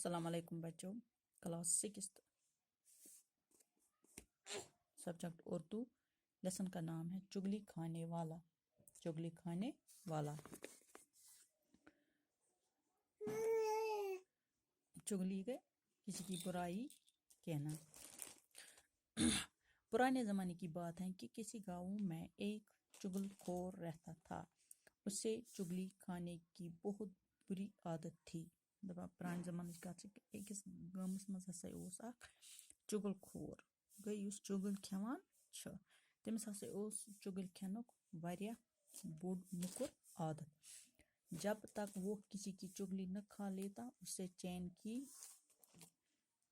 السلام علیکم بچوں. Class 6 subject Urdu. لیسن کا نام ہے چگلی کھانے والا. چگلی کھانے والا. چگلی کے کسی کی برائی کہنا. پرانے زمانے کی بات ہے کہ کسی گاؤں میں ایک چگل خور رہتا تھا. اسے چگلی کھانے کی بہت بری عادت تھی. پرانہِ زمانٕچ کتھ چھِ أکِس گامَس منٛز ہسا اوس اکھ چُگل خور. گٔے یُس چُگل کھٮ۪وان چھُ تٔمِس ہسا اوس چُگل کھٮ۪نُک واریاہ بوٚڑ موٚکُر عادت. جب تک وہ کسی کی چگلی نہ کھا لیتا اسے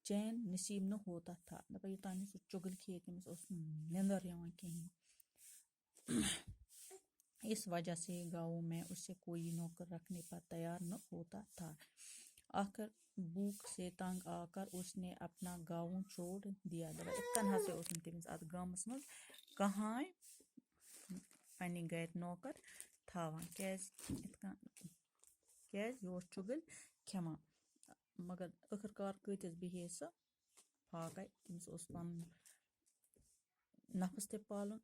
چین نصیب نہ ہوتا تھا. دپان یوٚتانۍ سُہ چُگل کھیٚیہِ تٔمِس اوس نہٕ نیندر یِوان کِہیٖنۍ. اس وجہ سے گاؤں میں اسے کوئی نوکر رکھنے پر تیار نہ ہوتا تھا. آخر بھوک سے تنگ آ کر اس نے اپنا گاؤں چھوڑ دیا. اتن ہسا اوس نہٕ تٔمِس اتھ گامس منٛز کٕہٕنۍ پننہِ گرِ نوکر تھاوان. کیازِ یہِ اوس چُگل کھٮ۪وان. مگر ٲخٕر کار کۭتِس بیہے سۄ پھاکے. تٔمِس اوس پنُن نفس تہِ پالُن.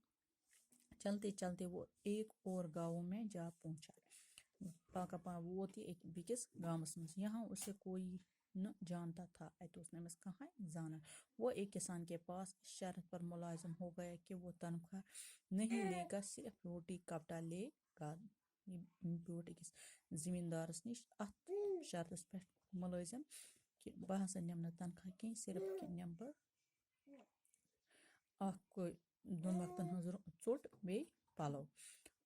چلتے چلتے وہ ایک اور گاؤں میں جا پہنچا. پاکا ووت یہ ایک بیکس گامس منٛز. یہاں اسے کوئی نہ جانتا تھا. اتہِ اوس نہٕ أمِس کٕہٕنۍ زانان. وہ ایک کسان کے پاس اس شرط پر ملازم ہو گیا کہ وہ تنخواہ نہیں لے گا, صرف روٹی کپڑا لے گا. یہ بیوٗٹھ أکِس زمیٖندارس نِش اتھ شرطس پٮ۪ٹھ ملٲزم کہ بہٕ ہسا نِمہٕ نہٕ تنخواہ کینٛہہ, صرف نِمہٕ بہٕ اکھ دۄن وقتن ہٕنٛز ژوٚٹ بیٚیہِ پلو.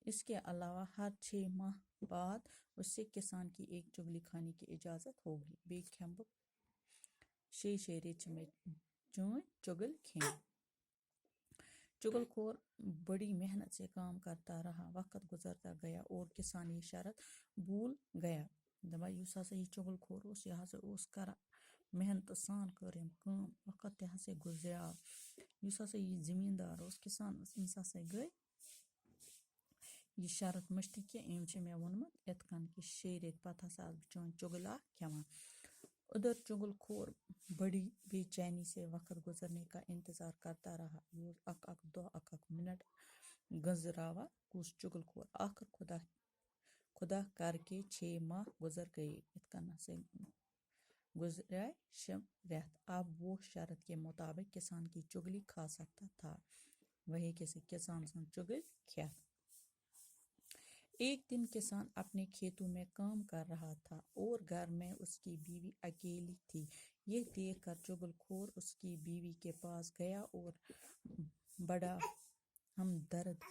اس کے علاوہ ہر 6 ماہ بعد اس سے کسان کی ایک چگلی کھانے کی اجازت ہوگی. بیٚیہِ کھٮ۪مہٕ بہٕ 6 ریٚتۍ چھِ مےٚ چٲنۍ چُگل کھٮ۪نۍ. چگل خور بڑی محنت سے کام کرتا رہا. وقت گزرتا گیا اور کسان یہ شرط بھول گیا. دپان یُس ہسا یہِ چُگل خور اوس یہِ ہسا اوس کران محنت سان کٔر أمۍ کٲم. وقت تہِ ہسا گُزریو. یُس ہسا یہِ زمیٖندار اوس کسان اوس أمِس ہسا گٔے یہِ شرط مٔشتٕے کہِ أمۍ چھُ مےٚ ووٚنمُت یِتھ کٔنۍ کہِ 6 ریٚتۍ پتہٕ ہسا آسہٕ بہٕ چٲنۍ چُگل اکھ کھٮ۪وان. ادھر چگل خور بڑی بے چینی سے وقت گزرنے کا انتظار کرتا رہا. یہ اک دۄہ اک منٹ گنزراوا کُس چگل خور. آخر خدا کر کے 6 ماہ گزر گئے. اتھ کن سے گزرے 6 رٮ۪تھ. اب وہ شرط کے مطابق کسان کی چگلی کھا سکتا تھا. وہی کسی کسان سن چگل کھیت. ایک دن کسان اپنے کھیتوں میں کام کر رہا تھا اور گھر میں اس کی بیوی اکیلی تھی. یہ دیکھ کر چگل خور اس کی بیوی کے پاس گیا اور بڑا ہمدرد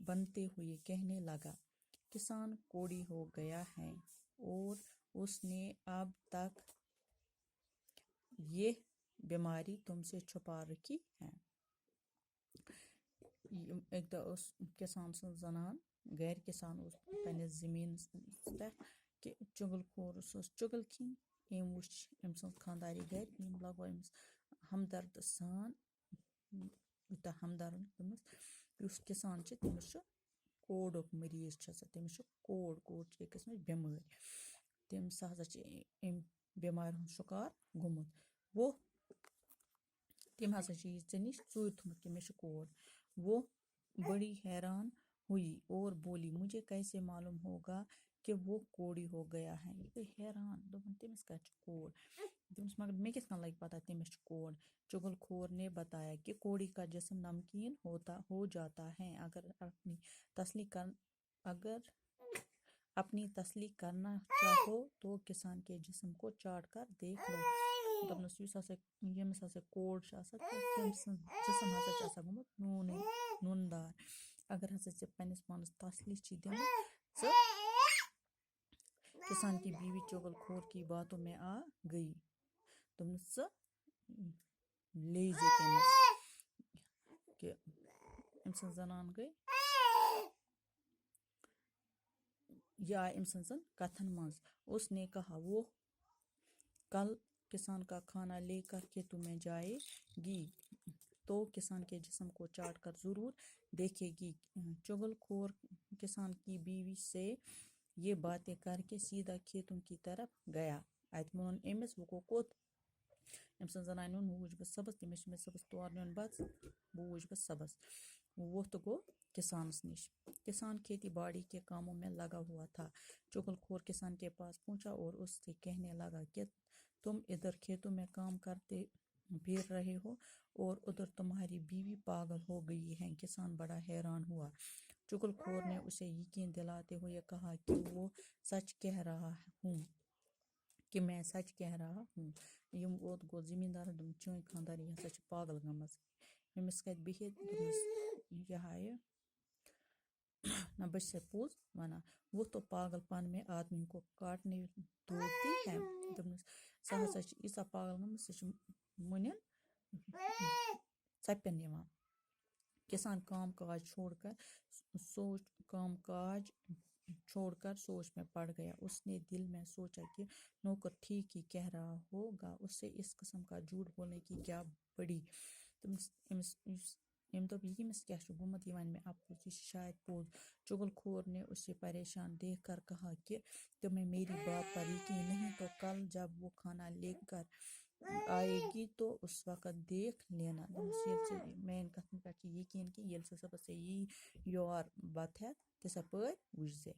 بنتے ہوئے کہنے لگا, کسان کوڑی ہو گیا ہے اور اس نے اب تک یہ بیماری تم سے چھپا رکھی ہے. ایک دۄہ اوس کسان سٕنٛز زنان گرِ. کسان اوس پننِس زمیٖنس پٮ۪ٹھ کہِ چُگل خورس اوس چُگل کھٮ۪نۍ. أمۍ وٕچھ أمۍ سٕنٛز خانٛدارِ گرِ. أمۍ لگوو أمِس ہمدرد سان یوٗتاہ ہمدرد دوٚپمَس یُس کسان چھُ تٔمِس چھُ کوڑُک مریض چھُ سُہ. تٔمِس چھُ کوڑ چھِ أکِس منٛز بٮ۪مٲرۍ. تٔمِس ہسا چھِ أمۍ بٮ۪مارِ ہُنٛد شِکار گوٚمُت. وہ تٔمۍ ہسا چھُ یہِ ژےٚ نِش ژوٗرِ تھوٚمُت کہِ مےٚ چھُ کوڑ. وہ بڑی حیران ہوئی اور بولی, مجھے کیسے معلوم ہوگا کہ وہ کوڑی ہو گیا ہے. یہ گٔے حیران. دوٚپُن تٔمِس کتہِ چھُ کوڑ. دوٚپمَس مگر مےٚ کِتھ کٔنۍ لگہِ پتہ تٔمِس چھُ کوڑ. چگل خور نے بتایا کہ کوڑی کا جسم نمکین ہو جاتا ہے. اگر اپنی تسلی کرنا چاہو تو کسان کے جسم کو چاٹ کر دیکھ لو. دوٚپنَس ییٚمِس ہسا کوڑ چھُ آسان تٔمۍ سُنٛد جسم ہسا چھُ آسان گوٚمُت نوٗنہٕ دار. اگر ہسا ژےٚ پننِس پانس تسلی چھی دِوان ژٕ. کسان کی بیوی چگل خور کی باتوں میں آ گئی. دوٚپنَس ژٕ لیزِ تٔمِس کہِ أمۍ سٕنٛز زنان گٔے یہ آئے أمۍ سٕنٛزن کتھن منٛز. اس نے کہا وہ کل کسان کا کھانا لے کر کھیتوں میں جائے گی تو کسان کے جسم کو چاٹ کر ضرور دیکھے گی. چگل خور کسان کی بیوی سے یہ باتیں کر کے سیدھا کھیتوں کی طرف گیا. اَتہِ ووٚن أمِس وۄنۍ گوٚو کوٚت أمۍ سٕنٛز زنانہِ ووٚن وۄنۍ وٕچھِ بہٕ صُبحس تٔمِس چھِ مےٚ صُبحس تورٕ نیُن بَژٕ وۄنۍ وٕچھِ بہٕ صُبحس وہ ووٚتھ تہٕ گوٚو کسانس نِش کسان کھیتی باڑی کے کاموں میں لگا ہوا تھا چغل خور کسان کے پاس پہنچا اور اس سے کہنے لگا کہ تم ادھر کھیتوں میں کام کرتے پھر رہے ہو اور ادھر تمہاری بیوی پاگل ہو گئی ہے کسان بڑا حیران ہوا چغل خور نے اسے یقین دلاتے ہوئے کہا کہ وہ سچ کہہ رہا ہوں کہ میں سچ کہہ رہا ہوں یم ووت گوٚو زمیٖندارن دوٚپُن چٲنۍ خانٛدارِنۍ یہِ ہسا چھِ پاگل گٔمٕژ أمِس کَتہِ بِہِتھ دوٚپنَس یہِ ہایہِ نہ بہٕ چھَسے پوٚز وَنان وہ تو پاگل پن میں آدمی کو کاٹنے دوڑتی ہے دوٚپنَس سۄ ہسا چھِ ییٖژاہ پاگل گٔمٕژ سۄ چھِ مُنٮ۪ن ژَپٮ۪ن یِوان کسان کام کاج چھوڑ کر سوچ کام کاج چھوڑ کر سوچ میں پڑ گیا اس نے دل میں سوچا کہ نوکر ٹھیک ہی کہہ رہا ہوگا اسے اس قسم کا جھوٹ بولنے کی کیا بڑی أمۍ دوٚپ ییٚمِس کیٛاہ چھُ گوٚمُت یہِ وَنہِ مےٚ اَپُز یہِ چھُ شاید پوٚز چغل خور نے اسے پریشان دیکھ کر کہا کہ تمہیں میری بات پر یقین نہیں تو کل جب وہ کھانا لے کر آئے گی تو اس وقت دیکھ لینا دوٚپنَس ییٚلہِ ژٕ میٛانہِ کَتھَن پٮ۪ٹھ چھِ یقیٖن کہِ ییٚلہِ ژٕ صُبحس ژےٚ یی یور بَتہٕ ہٮ۪تھ تِژھے پٲرۍ وٕچھ زِ